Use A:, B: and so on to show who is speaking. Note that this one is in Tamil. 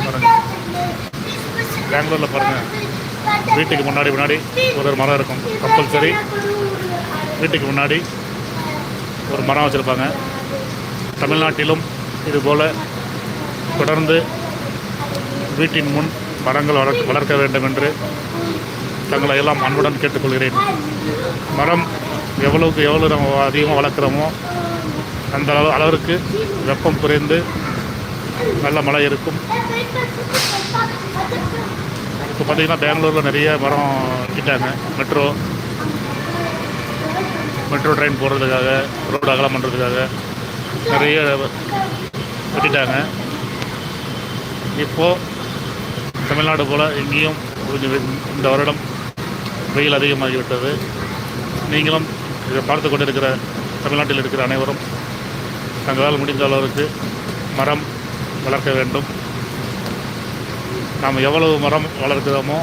A: பாருங்கள், பெங்களூரில் பாருங்கள், வீட்டுக்கு முன்னாடி ஒரு மரம் இருக்கும். கம்பல்சரி வீட்டுக்கு முன்னாடி ஒரு மரம் வச்சுருப்பாங்க. தமிழ்நாட்டிலும் இதுபோல் தொடர்ந்து வீட்டின் முன் மரங்கள் வளர்க்க வேண்டும் என்று தங்களை எல்லாம் அன்புடன் கேட்டுக்கொள்கிறேன். மரம் எவ்வளவு நம்ம அதிகமாக வளர்க்குறோமோ அந்த அளவிற்கு வெப்பம் குறைந்து நல்ல மழை இருக்கும். இப்போ பார்த்திங்கன்னா பெங்களூரில் நிறைய மரம் வெட்டிட்டாங்க. மெட்ரோ ட்ரெயின் போடுறதுக்காக, ரோடு அகலம் பண்ணுறதுக்காக நிறைய வெட்டிட்டாங்க. இப்போது தமிழ்நாடு போல் இங்கேயும் இந்த வருடம் வெயில் அதிகமாகிவிட்டது. நீங்களும் இதை பார்த்து கொண்டிருக்கிற தமிழ்நாட்டில் இருக்கிற அனைவரும் தங்களால் முடிந்த அளவுக்கு மரம் வளர்க்க வேண்டும். நாம் எவ்வளவு மரம் வளர்க்கிறோமோ